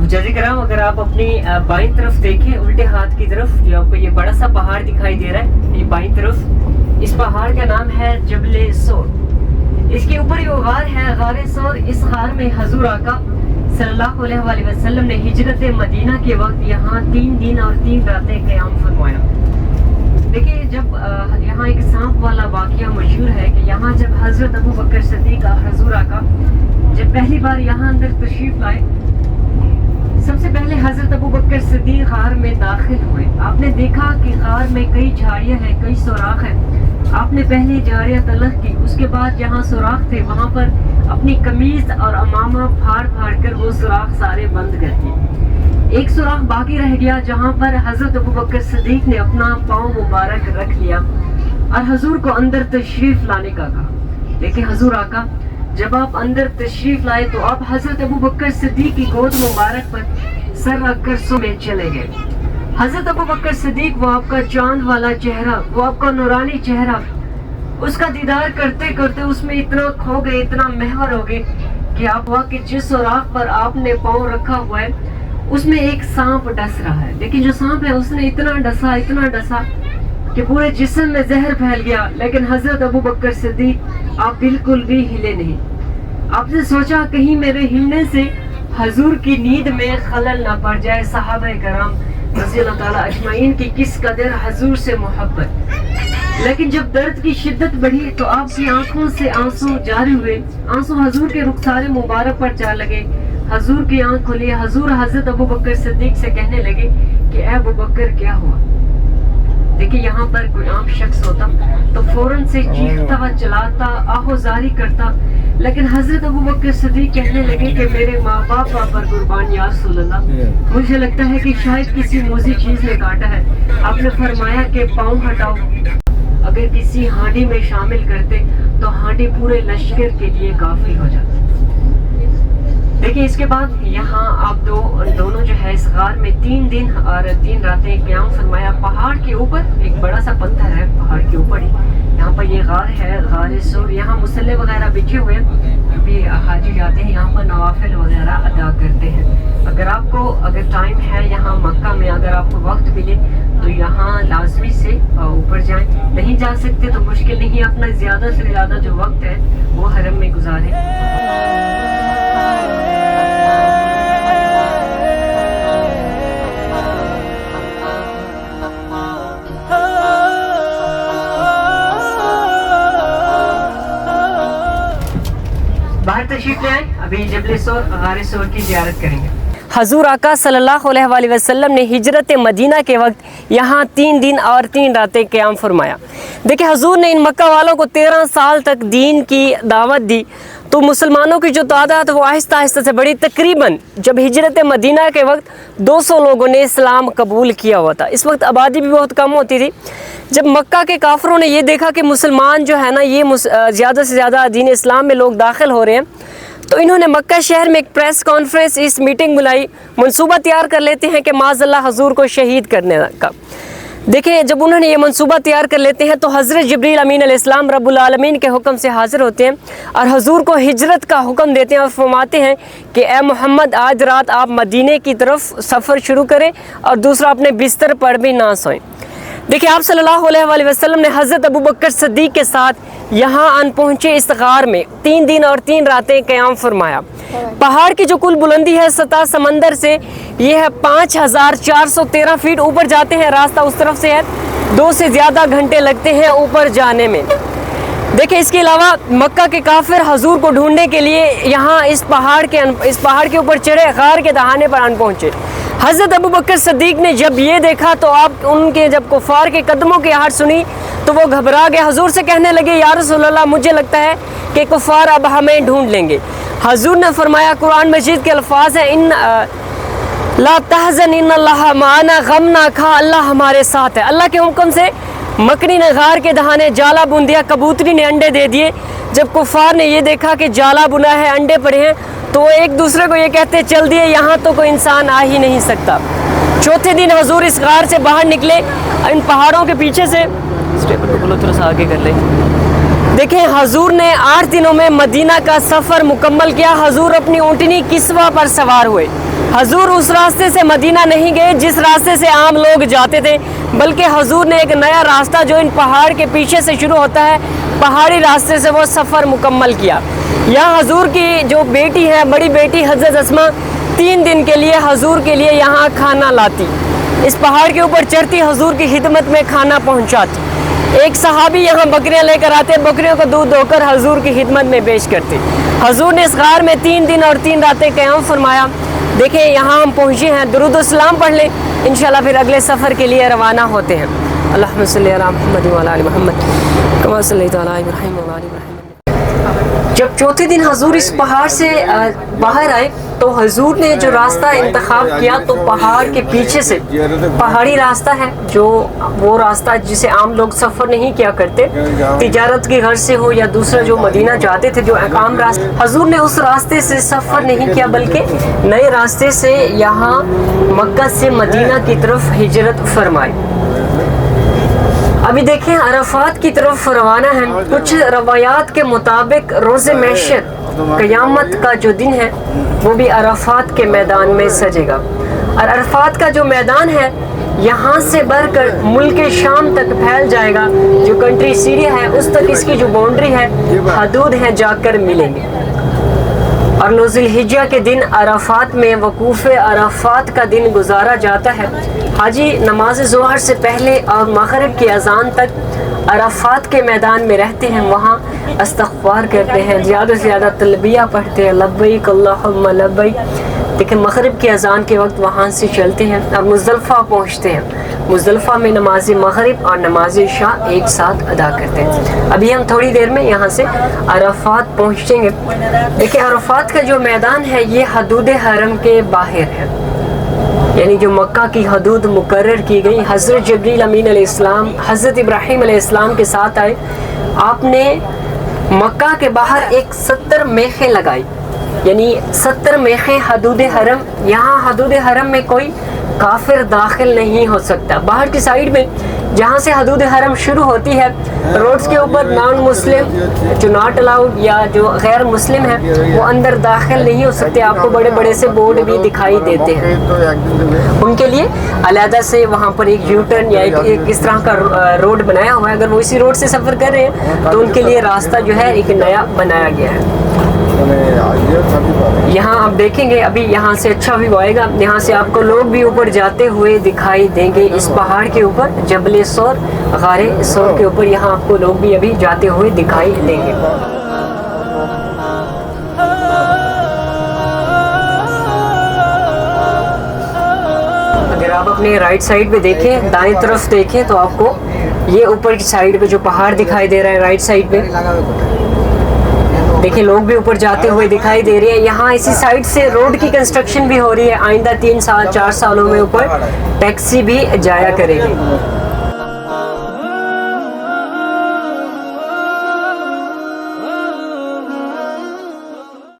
حجاج کرام اگر آپ اپنی بائیں طرف دیکھیں الٹے ہاتھ کی طرف جو آپ کو یہ بڑا سا پہاڑ دکھائی دے رہا ہے یہ بائیں طرف، اس پہاڑ کا نام ہے جبل سور۔ اس کے اوپر یہ غار ہے غار سور۔ اس غار میں حضور آقا صلی اللہ علیہ وسلم نے ہجرت مدینہ کے وقت یہاں 3 دن اور 3 راتیں قیام فرمایا۔ دیکھیں جب یہاں ایک سانپ والا واقعہ مشہور ہے کہ یہاں جب حضرت ابو بکر صدیق حضور آقا جب پہلی بار یہاں اندر تشریف لائے، سب سے پہلے حضرت ابو بکر صدیق غار میں داخل ہوئے۔ آپ نے دیکھا کہ غار میں کئی جھاڑیاں ہیں، کئی سوراخ ہیں۔ آپ نے پہلی جھاڑیاں طلق کی، اس کے بعد جہاں سوراخ تھے وہاں پر اپنی قمیض اور امامہ پھاڑ پھاڑ کر وہ سوراخ سارے بند کر دیے۔ ایک سوراخ باقی رہ گیا جہاں پر حضرت ابو بکر صدیق نے اپنا پاؤں مبارک رکھ لیا اور حضور کو اندر تشریف لانے کا کہا۔ لیکن حضور آقا جب آپ اندر تشریف لائے تو آپ حضرت ابو بکر صدیق کی گود مبارک پر سر رکھ کر سو میں چلے گئے۔ حضرت ابو بکر صدیق وہ آپ کا چاند والا چہرہ، وہ آپ کا نورانی چہرہ، اس کا دیدار کرتے کرتے اس میں اتنا کھو گئے، اتنا محور ہو گئے کہ آپ ہوا کہ جس سوراخ پر آپ نے پاؤں رکھا ہوا ہے اس میں ایک سانپ ڈس رہا ہے، لیکن جو سانپ ہے اس نے اتنا ڈسا کہ پورے جسم میں زہر پھیل گیا، لیکن حضرت ابو بکر صدیق آپ بالکل بھی ہلے نہیں۔ آپ نے سوچا کہیں میرے ہلنے سے حضور کی نیند میں خلل نہ پڑ جائے۔ صحابہ کرام رضی اللہ تعالیٰ اجمعین کی کس قدر حضور سے محبت، لیکن جب درد کی شدت بڑھی تو آپ کی آنکھوں سے آنسو جاری ہوئے، آنسو حضور کے رخسار مبارک پر جا لگے۔ حضور کی آنکھ کھلی، حضور حضرت ابو بکر صدیق سے کہنے لگے کہ اے ابو بکر کیا ہوا؟ دیکھیں یہاں پر کوئی عام شخص ہوتا تو فوراً سے چیختا چلاتا آہوزاری کرتا، لیکن حضرت ابو بکر صدیق کہنے لگے کہ میرے ماں باپ پر قربان یا رسول اللہ، مجھے لگتا ہے کہ شاید کسی موذی چیز نے کاٹا ہے۔ آپ نے فرمایا کہ پاؤں ہٹاؤ، اگر کسی ہانڈی میں شامل کرتے تو ہانڈی پورے لشکر کے لیے کافی ہو جاتی۔ دیکھیں اس کے بعد یہاں آپ دونوں جو ہے اس غار میں 3 دن اور 3 راتیں قیام فرمایا۔ پہاڑ کے اوپر ایک بڑا سا پتھر ہے، پہاڑ کے اوپر ہی یہاں پر یہ غار ہے غار سور۔ یہاں مصلے وغیرہ بچھے ہوئے بھی حاجی جاتے ہیں، یہاں پر نوافل وغیرہ ادا کرتے ہیں۔ اگر ٹائم ہے یہاں مکہ میں، اگر آپ کو وقت ملے تو یہاں لازمی سے اوپر جائیں، نہیں جا سکتے تو مشکل نہیں، اپنا زیادہ سے زیادہ جو وقت ہے وہ حرم میں گزاریں۔ باہر تشریف لے آئیں، ابھی جبل سور غار سور کی زیارت کریں گے۔ حضور آقا صلی اللہ علیہ وسلم نے ہجرت مدینہ کے وقت یہاں 3 دن اور 3 راتیں قیام فرمایا۔ دیکھیں حضور نے ان مکہ والوں کو 13 سال تک دین کی دعوت دی تو مسلمانوں کی جو تعداد وہ آہستہ آہستہ سے بڑھی۔ تقریباً جب ہجرت مدینہ کے وقت 200 لوگوں نے اسلام قبول کیا ہوا تھا۔ اس وقت آبادی بھی بہت کم ہوتی تھی۔ جب مکہ کے کافروں نے یہ دیکھا کہ مسلمان جو ہے نا یہ زیادہ سے زیادہ دین اسلام میں لوگ داخل ہو رہے ہیں، تو انہوں نے مکہ شہر میں ایک پریس کانفرنس اس میٹنگ بلائی، منصوبہ تیار کر لیتے ہیں کہ معاذ اللہ حضور کو شہید کرنے کا۔ دیکھیں جب انہوں نے یہ منصوبہ تیار کر لیتے ہیں تو حضرت جبریل امین علیہ السلام رب العالمین کے حکم سے حاضر ہوتے ہیں اور حضور کو ہجرت کا حکم دیتے ہیں اور فرماتے ہیں کہ اے محمد آج رات آپ مدینے کی طرف سفر شروع کریں اور دوسرا اپنے بستر پر بھی نہ سوئیں۔ دیکھیں آپ صلی اللہ علیہ وسلم نے حضرت ابو بکر صدیق کے ساتھ یہاں آن پہنچے اس غار میں 3 دن اور 3 راتیں قیام فرمایا۔ پہاڑ کی جو کل بلندی ہے سطح سمندر سے یہ ہے 5413 فیٹ، اوپر جاتے ہیں راستہ اس طرف سے ہے، 2 سے زیادہ گھنٹے لگتے ہیں اوپر جانے میں۔ دیکھیں اس کے علاوہ مکہ کے کافر حضور کو ڈھونڈنے کے لیے یہاں اس پہاڑ کے اوپر چڑھے، غار کے دہانے پر آن پہنچے۔ حضرت ابو بکر صدیق نے جب یہ دیکھا تو آپ ان کے جب کفار کے قدموں کی آہٹ سنی تو وہ گھبرا گئے، حضور سے کہنے لگے یا رسول اللہ مجھے لگتا ہے کہ کفار اب ہمیں ڈھونڈ لیں گے۔ حضور نے فرمایا، قرآن مجید کے الفاظ ہیں ان لا تحزن ان اللہ معنا، غم نہ کھا اللہ ہمارے ساتھ ہے۔ اللہ کے حکم سے مکڑی نے غار کے دہانے جالا بن دیا، کبوتری نے انڈے دے دیے۔ جب کفار نے یہ دیکھا کہ جالا بنا ہے، انڈے پڑے ہیں، تو وہ ایک دوسرے کو یہ کہتے چل دیے یہاں تو کوئی انسان آ ہی نہیں سکتا۔ چوتھے دن حضور اس غار سے باہر نکلے، ان پہاڑوں کے پیچھے سے تھوڑا سا آگے کر لیں۔ دیکھیں حضور نے 8 دنوں میں مدینہ کا سفر مکمل کیا۔ حضور اپنی اونٹنی کسوہ پر سوار ہوئے، حضور اس راستے سے مدینہ نہیں گئے جس راستے سے عام لوگ جاتے تھے، بلکہ حضور نے ایک نیا راستہ جو ان پہاڑ کے پیچھے سے شروع ہوتا ہے، پہاڑی راستے سے وہ سفر مکمل کیا۔ یہاں حضور کی جو بیٹی ہے، بڑی بیٹی حضرت اسما 3 دن کے لیے حضور کے لیے یہاں کھانا لاتی، اس پہاڑ کے اوپر چڑھتی، حضور کی خدمت میں کھانا پہنچاتی۔ ایک صحابی یہاں بکریاں لے کر آتے، بکریوں کو دودھ دو کر حضور کی خدمت میں پیش کرتے۔ حضور نے اس غار میں 3 دن اور 3 راتیں قیام فرمایا۔ دیکھیں یہاں ہم پہنچے ہیں، درود و سلام پڑھ لیں، انشاءاللہ پھر اگلے سفر کے لیے روانہ ہوتے ہیں۔ اللہم صلی علی محمد وعلی آل محمد کما صلیت علی ابراہیم وعلی آل ابراہیم۔ جب چوتھے دن حضور اس پہاڑ سے باہر آئے تو حضور نے جو راستہ انتخاب کیا تو پہاڑ کے پیچھے سے پہاڑی راستہ ہے، جو وہ راستہ جسے عام لوگ سفر نہیں کیا کرتے، تجارت کی غرض سے ہو یا دوسرا جو مدینہ جاتے تھے جو عام راستہ، حضور نے اس راستے سے سفر نہیں کیا بلکہ نئے راستے سے یہاں مکہ سے مدینہ کی طرف ہجرت فرمائی۔ ابھی دیکھیں عرفات کی طرف روانہ ہیں۔ کچھ روایات کے مطابق روز محشر قیامت کا جو دن ہے وہ بھی عرفات کے میدان میں سجے گا، اور عرفات کا جو میدان ہے یہاں سے بڑھ کر ملک شام تک پھیل جائے گا، جو کنٹری سیریا ہے اس تک اس کی جو باؤنڈری ہے، حدود ہیں، جا کر ملیں گے۔ اور 9 ذی الحجہ کے دن عرفات میں وقوف عرفات کا دن گزارا جاتا ہے۔ حاجی نماز ظہر سے پہلے اور مغرب کی اذان تک عرفات کے میدان میں رہتے ہیں، وہاں استغفار کرتے ہیں، زیادہ سے زیادہ تلبیہ پڑھتے ہیں، لبیک اللہم لبیک۔ لیکن مغرب کی اذان کے وقت وہاں سے چلتے ہیں اور مزدلفہ پہنچتے ہیں۔ مزدلفہ میں نماز مغرب اور نماز عشاء ایک ساتھ ادا کرتے ہیں۔ ابھی ہم تھوڑی دیر میں یہاں سے عرفات پہنچیں گے۔ دیکھیں عرفات کا جو میدان ہے یہ حدود حرم کے باہر ہے، یعنی جو مکہ کی حدود مقرر کی گئی۔ حضرت جبریل امین علیہ السلام حضرت ابراہیم علیہ السلام کے ساتھ آئے، آپ نے مکہ کے باہر ایک 70 میخیں لگائی، یعنی 70 میخیں حدود حرم۔ یہاں حدود حرم میں کوئی کافر داخل نہیں ہو سکتا۔ باہر کی سائیڈ میں جہاں سے حدود حرم شروع ہوتی ہے، روڈز کے اوپر نان مسلم جو ناٹ الاؤڈ یا جو غیر مسلم ہے وہ اندر داخل نہیں ہو سکتے۔ آپ کو بڑے بڑے سے بورڈ بھی دکھائی دیتے ہیں، ان کے لیے علیحدہ سے وہاں پر ایک یو ٹرن یا ایک اس طرح کا روڈ بنایا ہوا ہے۔ اگر وہ اسی روڈ سے سفر کر رہے ہیں تو ان کے لیے راستہ جو ہے ایک نیا بنایا گیا ہے۔ یہاں آپ دیکھیں گے ابھی یہاں سے اچھا ویو آئے گا، یہاں سے آپ کو لوگ بھی اوپر جاتے ہوئے دکھائی دیں گے۔ اس پہاڑ کے اوپر جبل سور، غار سور کے اوپر یہاں آپ کو لوگ بھی ابھی جاتے ہوئے دکھائی دیں گے۔ اگر آپ اپنے رائٹ سائڈ پہ دیکھیں، دائیں طرف دیکھیں تو آپ کو یہ اوپر کی سائڈ پہ جو پہاڑ دکھائی دے رہا ہے رائٹ سائڈ پہ، دیکھیں لوگ بھی اوپر جاتے ہوئے دکھائی دے رہے ہیں۔ یہاں اسی سائڈ سے روڈ کی کنسٹرکشن بھی ہو رہی ہے، آئندہ 3 سال 4 سالوں میں اوپر ٹیکسی بھی جایا کرے گی۔